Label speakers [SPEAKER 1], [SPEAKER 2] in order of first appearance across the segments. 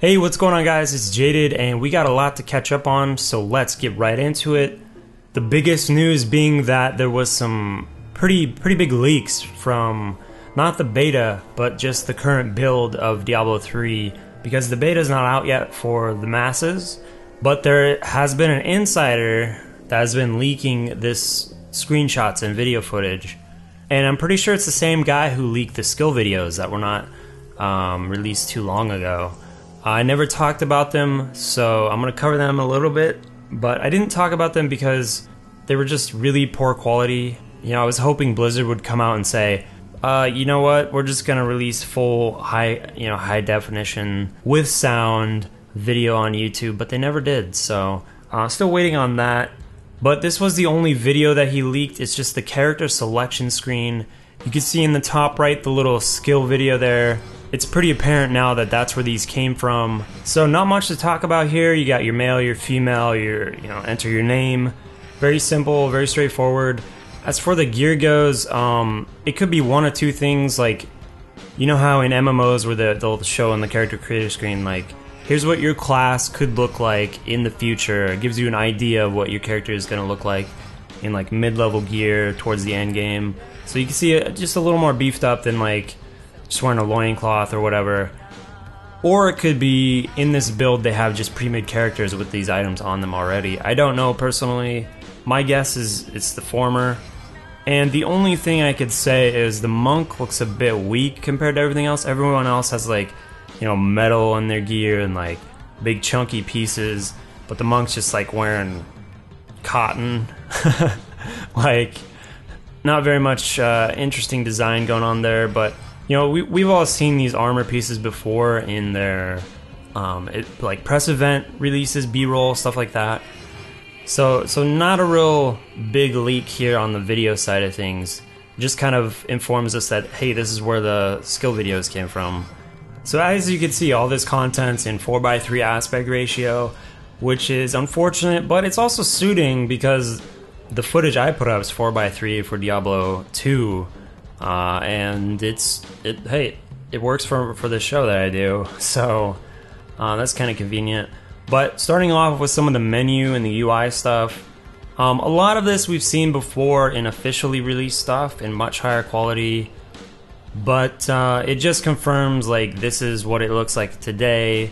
[SPEAKER 1] Hey, what's going on, guys? It's Jaded, and we got a lot to catch up on, so let's get right into it. The biggest news being that there was some pretty big leaks from not the beta, but just the current build of Diablo 3, because the beta is not out yet for the masses, but there has been an insider that has been leaking this screenshots and video footage, and I'm pretty sure it's the same guy who leaked the skill videos that were not released too long ago. I never talked about them, so I'm going to cover them a little bit, but I didn't talk about them because they were just really poor quality. You know, I was hoping Blizzard would come out and say, you know what, we're just going to release full high definition with sound video on YouTube, but they never did, so still waiting on that. But this was the only video that he leaked. It's just the character selection screen. You can see in the top right the little skill video there. It's pretty apparent now that that's where these came from. So not much to talk about here. You got your male, your female, enter your name. Very simple, very straightforward. As for the gear goes, it could be one of two things. Like, you know how in MMOs where they'll show on the character creator screen, like, here's what your class could look like in the future. It gives you an idea of what your character is going to look like in like mid-level gear towards the end game. So you can see it just a little more beefed up than like just wearing a loincloth or whatever. Or it could be in this build they have just pre-made characters with these items on them already. I don't know personally. My guess is it's the former. And the only thing I could say is the monk looks a bit weak compared to everything else. Everyone else has like, metal in their gear and like big chunky pieces, but the monk's just like wearing cotton. Like, not very much interesting design going on there, but we've all seen these armor pieces before in their like press event releases, B-roll, stuff like that. So not a real big leak here on the video side of things. It just kind of informs us that, hey, this is where the skill videos came from. So as you can see, all this content's in 4:3 aspect ratio, which is unfortunate, but it's also suiting because the footage I put up is 4:3 for Diablo 2. And it works for the show that I do, so that's kind of convenient. But starting off with some of the menu and the UI stuff, a lot of this we've seen before in officially released stuff in much higher quality, but it just confirms like this is what it looks like today.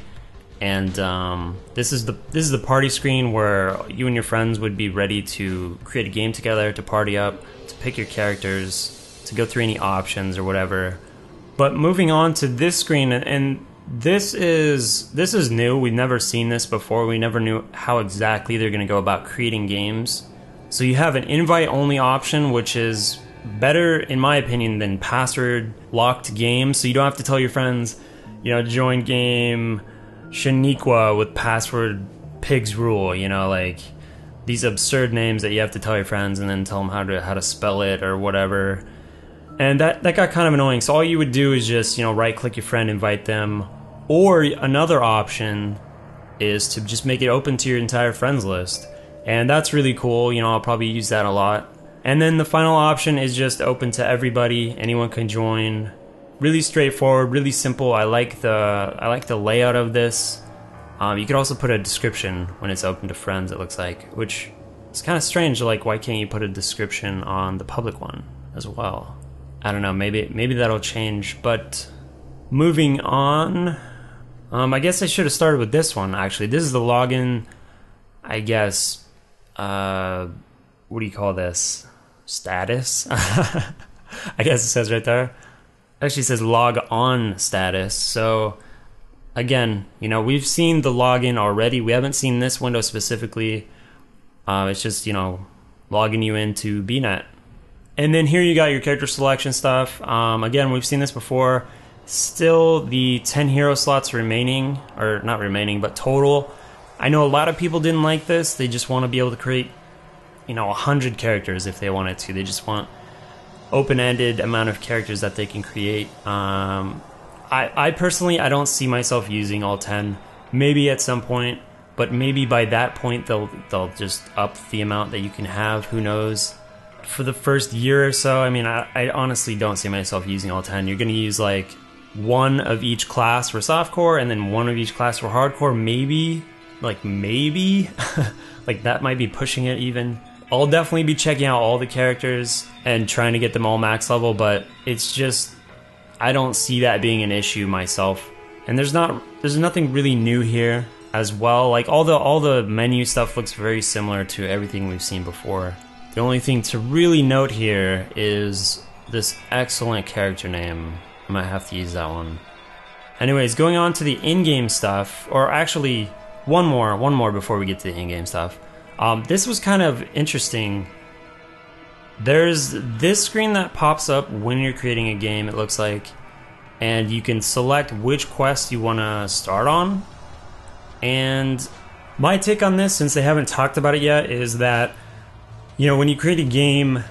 [SPEAKER 1] And this is the party screen where you and your friends would be ready to create a game together, to party up, to pick your characters, to go through any options or whatever. But moving on to this screen, and this is new. We've never seen this before. We never knew how exactly they're going to go about creating games. So you have an invite only option, which is better in my opinion than password locked games. So you don't have to tell your friends, join game Shaniqua with password pigs rule, like these absurd names that you have to tell your friends and then tell them how to spell it or whatever. And that got kind of annoying. So all you would do is just, right click your friend, invite them. Or another option is to just make it open to your entire friends list. And that's really cool. I'll probably use that a lot. And then the final option is just open to everybody. Anyone can join. Really straightforward, really simple. I like the layout of this. You could also put a description when it's open to friends, it looks like, which is kind of strange. Like, why can't you put a description on the public one as well? I don't know, maybe that'll change. But moving on, I guess I should have started with this one, actually. This is the login, I guess, what do you call this? Status? I guess it says right there. Actually says log on status. So again, we've seen the login already. We haven't seen this window specifically. It's just, logging you into BNet. And then here you got your character selection stuff. Again, we've seen this before. Still the 10 hero slots remaining, or not remaining, but total. I know a lot of people didn't like this. They just want to be able to create, 100 characters if they wanted to. They just want open-ended amount of characters that they can create. I personally, I don't see myself using all 10. Maybe at some point, but maybe by that point they'll just up the amount that you can have. Who knows? For the first year or so, I mean, I honestly don't see myself using all 10. You're going to use like one of each class for softcore and then one of each class for hardcore. Maybe, like that might be pushing it even. I'll definitely be checking out all the characters and trying to get them all max level, but it's just, I don't see that being an issue myself. And there's nothing really new here as well. Like all the menu stuff looks very similar to everything we've seen before. The only thing to really note here is this excellent character name. I might have to use that one. Anyways, going on to the in-game stuff, or actually one more before we get to the in-game stuff. This was kind of interesting. There's this screen that pops up when you're creating a game, it looks like, and you can select which quest you want to start on. And my take on this, since they haven't talked about it yet, is that, you know, when you create a game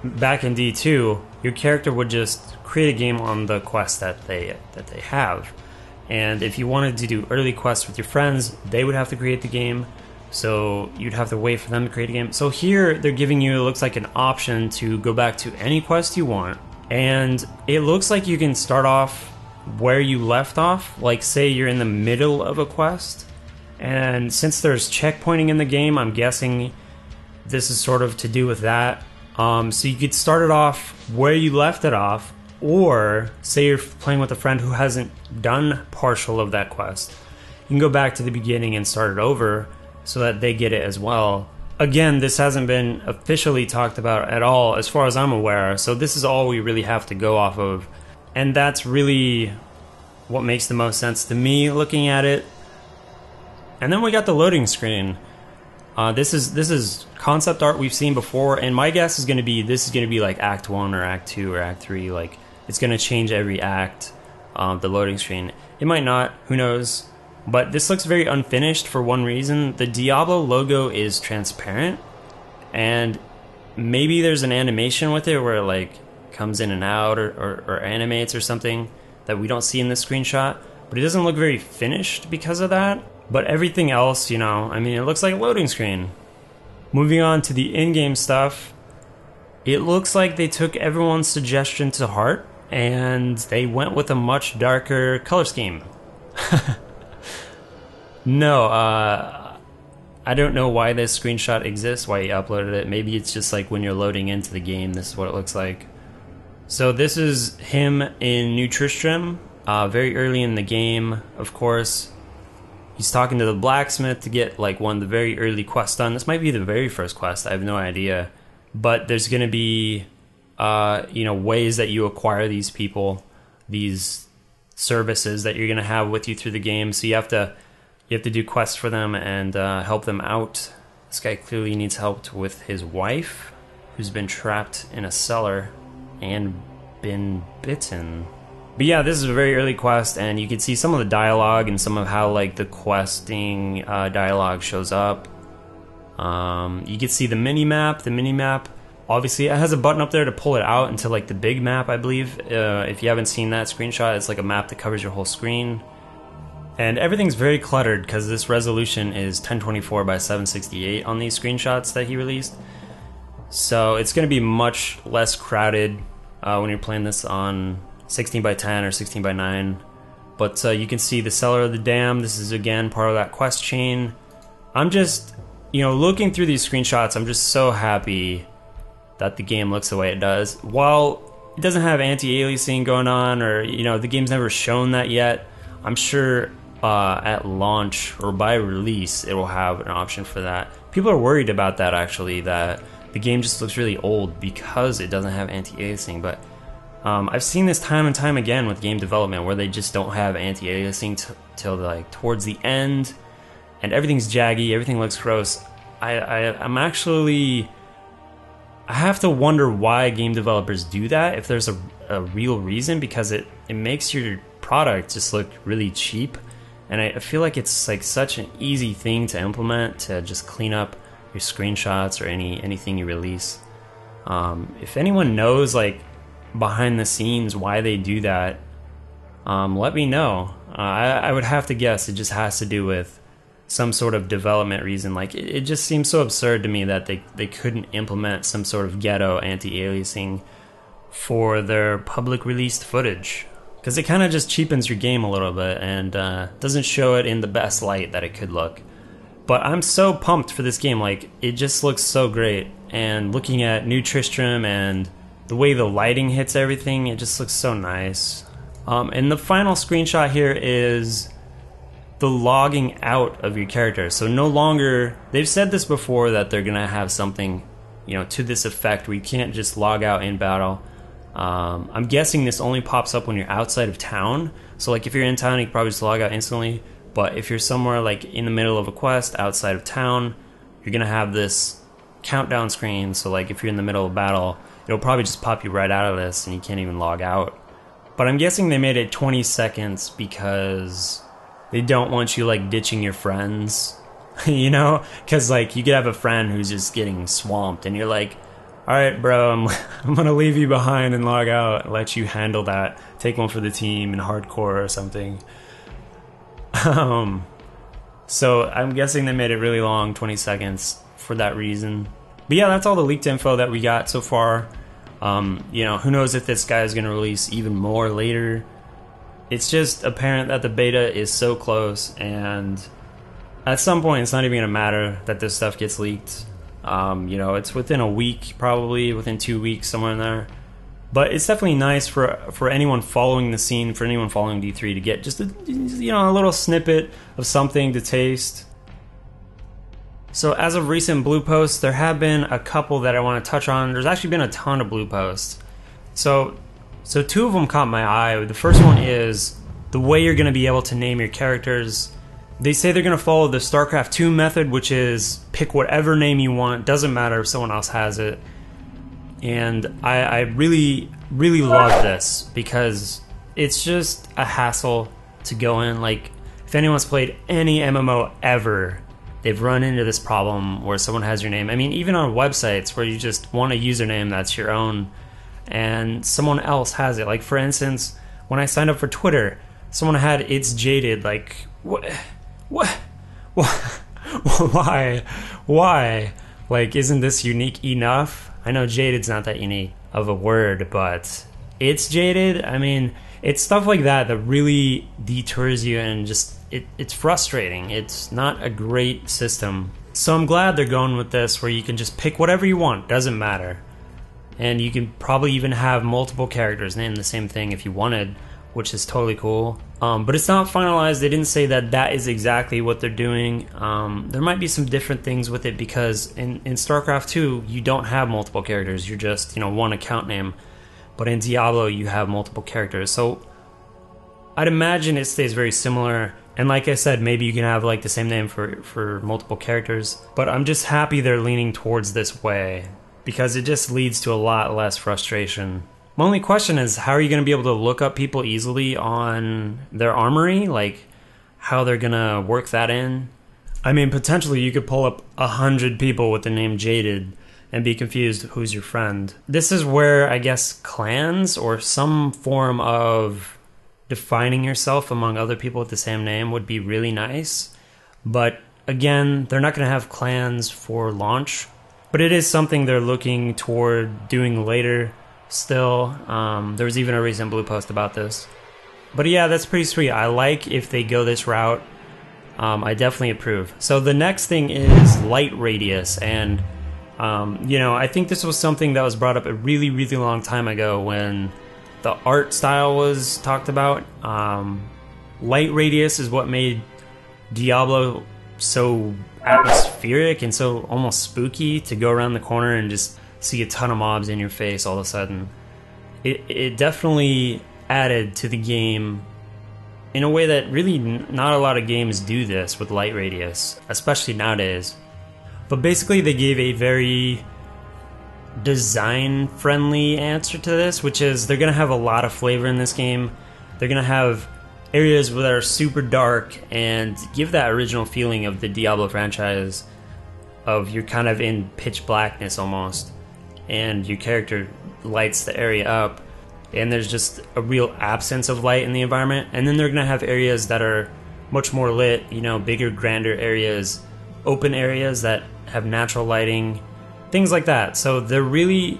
[SPEAKER 1] back in D2, your character would just create a game on the quest that they have. And if you wanted to do early quests with your friends, they would have to create the game, so you'd have to wait for them to create a game. So here they're giving you, it looks like, an option to go back to any quest you want, and it looks like you can start off where you left off. Like, say you're in the middle of a quest, and since there's checkpointing in the game, I'm guessing this is sort of to do with that. So you could start it off where you left it off, or say you're playing with a friend who hasn't done partial of that quest, you can go back to the beginning and start it over so that they get it as well. Again, this hasn't been officially talked about at all as far as I'm aware, so this is all we really have to go off of. And that's really what makes the most sense to me looking at it. And then we got the loading screen. This is concept art we've seen before, and my guess is going to be this is going to be like Act 1 or Act 2 or Act 3. Like, it's going to change every act, the loading screen. It might not, who knows. But this looks very unfinished for one reason. The Diablo logo is transparent, and maybe there's an animation with it where it like comes in and out or animates or something that we don't see in this screenshot. But it doesn't look very finished because of that. But everything else, you know, I mean, it looks like a loading screen. Moving on to the in-game stuff, it looks like they took everyone's suggestion to heart and they went with a much darker color scheme. No, I don't know why this screenshot exists, why he uploaded it. Maybe it's just like when you're loading into the game, this is what it looks like. So this is him in New Tristram, very early in the game, of course. He's talking to the blacksmith to get like one of the very early quests done. This might be the very first quest, I have no idea. But there's going to be, you know, ways that you acquire these people, these services that you're going to have with you through the game. So you have to do quests for them and help them out. This guy clearly needs help with his wife, who's been trapped in a cellar and been bitten. But yeah, this is a very early quest, and you can see some of the dialogue and some of how like the questing dialogue shows up. You can see the mini-map. The mini-map, obviously, it has a button up there to pull it out into like the big map, I believe. If you haven't seen that screenshot, it's like a map that covers your whole screen. And everything's very cluttered because this resolution is 1024 by 768 on these screenshots that he released. So it's going to be much less crowded when you're playing this on 16 by 10 or 16 by 9. But you can see the Cellar of the Dam. This is again part of that quest chain. I'm just, you know, looking through these screenshots, I'm just so happy that the game looks the way it does. While it doesn't have anti-aliasing going on, or, you know, the game's never shown that yet, I'm sure at launch or by release it will have an option for that. People are worried about that, actually, that the game just looks really old because it doesn't have anti-aliasing. But I've seen this time and time again with game development where they just don't have anti-aliasing till like towards the end, and everything's jaggy, everything looks gross. I'm actually, I have to wonder why game developers do that, if there's a real reason, because it makes your product just look really cheap. And I feel like it's like such an easy thing to implement, to just clean up your screenshots or anything you release. If anyone knows like behind the scenes why they do that, let me know. I would have to guess it just has to do with some sort of development reason. Like it just seems so absurd to me that they couldn't implement some sort of ghetto anti-aliasing for their public released footage. because it kind of just cheapens your game a little bit and doesn't show it in the best light that it could look. But I'm so pumped for this game. Like, it just looks so great. And looking at New Tristram and the way the lighting hits everything, it just looks so nice. And the final screenshot here is the logging out of your character. So no longer, they've said this before, that they're gonna have something, you know, to this effect where you can't just log out in battle. I'm guessing this only pops up when you're outside of town. So like if you're in town, you can probably just log out instantly. But if you're somewhere like in the middle of a quest outside of town, you're gonna have this countdown screen. So like if you're in the middle of battle, it'll probably just pop you right out of this and you can't even log out. But I'm guessing they made it 20 seconds because they don't want you like ditching your friends, you know? Because like you could have a friend who's just getting swamped and you're like, all right, bro, I'm gonna leave you behind and log out and let you handle that. Take one for the team in hardcore or something. So I'm guessing they made it really long, 20 seconds, for that reason. But yeah, that's all the leaked info that we got so far. You know, who knows if this guy is going to release even more later. It's just apparent that the beta is so close, and at some point it's not even going to matter that this stuff gets leaked. You know, it's within a week, probably within 2 weeks, somewhere in there. But it's definitely nice for anyone following the scene, for anyone following D3 to get just a, you know, a little snippet of something to taste. So as of recent blue posts, there have been a couple that I want to touch on. There's actually been a ton of blue posts. So two of them caught my eye. The first one is the way you're going to be able to name your characters. They say they're going to follow the StarCraft 2 method, which is pick whatever name you want. Doesn't matter if someone else has it. And I really, really love this because it's just a hassle to go in. Like, if anyone's played any MMO ever, they've run into this problem where someone has your name. I mean, even on websites where you just want a username that's your own and someone else has it. Like, for instance, when I signed up for Twitter, someone had "It's Jaded." Like, what? Why? Like, isn't this unique enough? I know jaded's not that unique of a word, but "It's Jaded." I mean, it's stuff like that that really deters you, and just it's frustrating. It's not a great system. So I'm glad they're going with this where you can just pick whatever you want, doesn't matter. And you can probably even have multiple characters name the same thing if you wanted, which is totally cool. But it's not finalized. They didn't say that that is exactly what they're doing. There might be some different things with it because in StarCraft 2, you don't have multiple characters. You're just, you know, one account name. But in Diablo, you have multiple characters. So I'd imagine it stays very similar. And like I said, maybe you can have like the same name for multiple characters. But I'm just happy they're leaning towards this way because it just leads to a lot less frustration. My only question is, how are you going to be able to look up people easily on their armory? Like, how they're going to work that in? I mean, potentially you could pull up 100 people with the name Jaded and be confused who's your friend. This is where, I guess, clans or some form of defining yourself among other people with the same name would be really nice. But again, they're not going to have clans for launch. But it is something they're looking toward doing later. Still, there was even a recent blue post about this. But yeah, that's pretty sweet. I like if they go this route. I definitely approve. So the next thing is light radius. And, you know, I think this was something that was brought up a really, really long time ago when the art style was talked about. Light radius is what made Diablo so atmospheric and so almost spooky to go around the corner and just see a ton of mobs in your face all of a sudden. It definitely added to the game in a way that really not a lot of games do this with light radius, especially nowadays. But basically they gave a very design-friendly answer to this, which is they're going to have a lot of flavor in this game. They're going to have areas that are super dark and give that original feeling of the Diablo franchise, of you're kind of in pitch blackness almost, and your character lights the area up, and there's just a real absence of light in the environment. And then they're going to have areas that are much more lit, you know, bigger, grander areas, open areas that have natural lighting, things like that. So they're really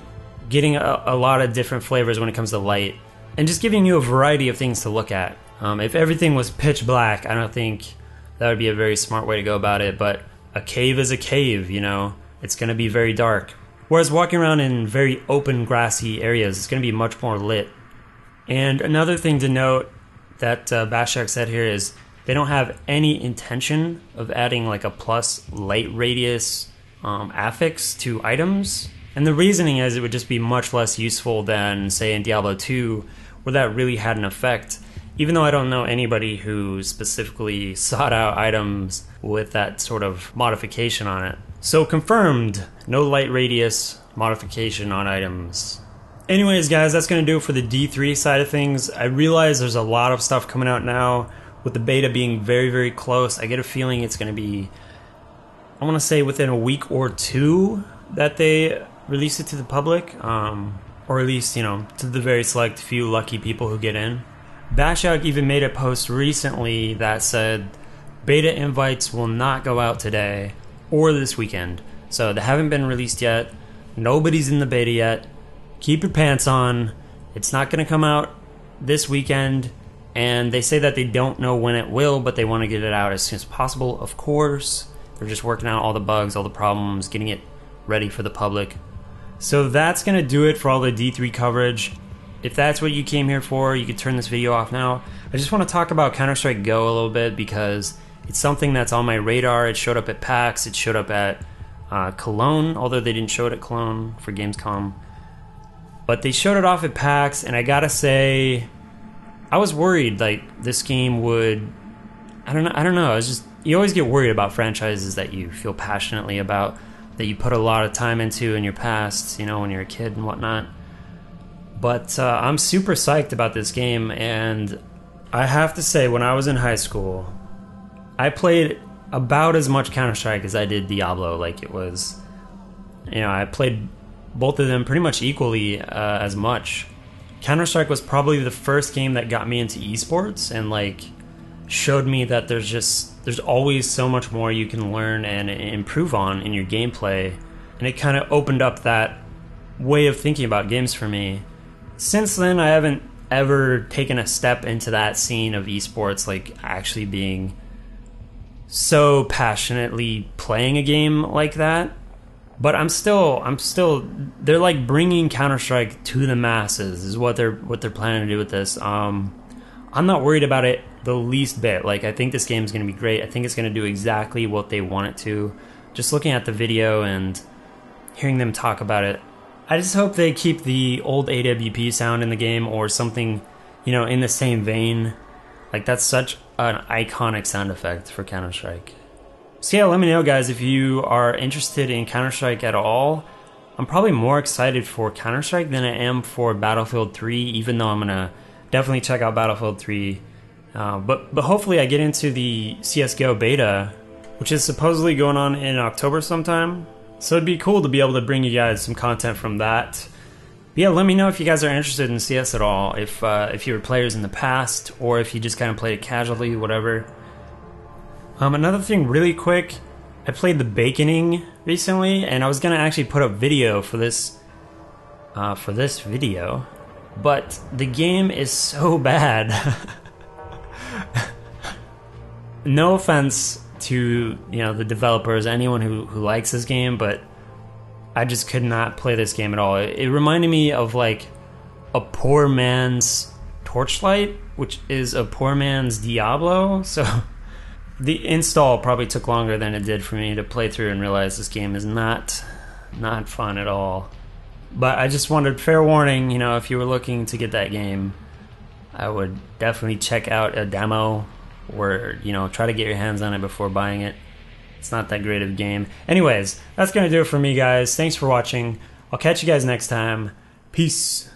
[SPEAKER 1] getting a lot of different flavors when it comes to light. and just giving you a variety of things to look at. If everything was pitch black, I don't think that would be a very smart way to go about it, but a cave is a cave, you know? It's going to be very dark. Whereas walking around in very open, grassy areas, it's going to be much more lit. And another thing to note that Bashak said here is they don't have any intention of adding like a plus light radius affix to items. And the reasoning is it would just be much less useful than, say, in Diablo 2, where that really had an effect. Even though I don't know anybody who specifically sought out items with that sort of modification on it. So confirmed, no light radius modification on items. Anyways, guys, that's going to do it for the D3 side of things. I realize there's a lot of stuff coming out now with the beta being very, very close. I get a feeling it's going to be, I want to say within a week or two that they release it to the public, or at least, you know, to the very select few lucky people who get in. Bashak even made a post recently that said beta invites will not go out today or this weekend. So they haven't been released yet. Nobody's in the beta yet. Keep your pants on. It's not going to come out this weekend. And they say that they don't know when it will, but they want to get it out as soon as possible, of course. They're just working out all the bugs, all the problems, getting it ready for the public. So that's going to do it for all the D3 coverage. If that's what you came here for, you could turn this video off now. I just want to talk about Counter-Strike Go a little bit because it's something that's on my radar. It showed up at PAX, it showed up at Cologne, although they didn't show it at Cologne for Gamescom. But they showed it off at PAX, and I gotta say, I was worried like this game would, I don't know, it's just, you always get worried about franchises that you feel passionately about, that you put a lot of time into in your past, you know, when you're a kid and whatnot. But I'm super psyched about this game, and I have to say, when I was in high school, I played about as much Counter-Strike as I did Diablo. Like, it was, you know, I played both of them pretty much equally as much. Counter-Strike was probably the first game that got me into esports and like showed me that there's always so much more you can learn and improve on in your gameplay, and it kind of opened up that way of thinking about games for me. Since then, I haven't ever taken a step into that scene of esports, like actually being so passionately playing a game like that. But I'm still, they're like bringing Counter-Strike to the masses is what they're planning to do with this. I'm not worried about it the least bit. Like, I think this game is going to be great. I think it's going to do exactly what they want it to. Just looking at the video and hearing them talk about it, I just hope they keep the old AWP sound in the game or something, you know, in the same vein. Like, that's such an iconic sound effect for Counter-Strike. So yeah, let me know, guys, if you are interested in Counter-Strike at all. I'm probably more excited for Counter-Strike than I am for Battlefield 3, even though I'm going to definitely check out Battlefield 3. But hopefully I get into the CSGO beta, which is supposedly going on in October sometime. So it'd be cool to be able to bring you guys some content from that. But yeah, let me know if you guys are interested in CS at all. If you were players in the past, or if you just kind of played it casually, whatever. Another thing really quick, I played the Baconing recently, and I was going to actually put up video for this video, but the game is so bad. No offense to, you know, the developers, anyone who likes this game, but I just could not play this game at all. It reminded me of like a poor man's Torchlight, which is a poor man's Diablo, so the install probably took longer than it did for me to play through and realize this game is not fun at all. But I just wanted fair warning, you know, if you were looking to get that game, I would definitely check out a demo or, you know, try to get your hands on it before buying it. It's not that great of a game. Anyways, that's going to do it for me, guys. Thanks for watching. I'll catch you guys next time. Peace.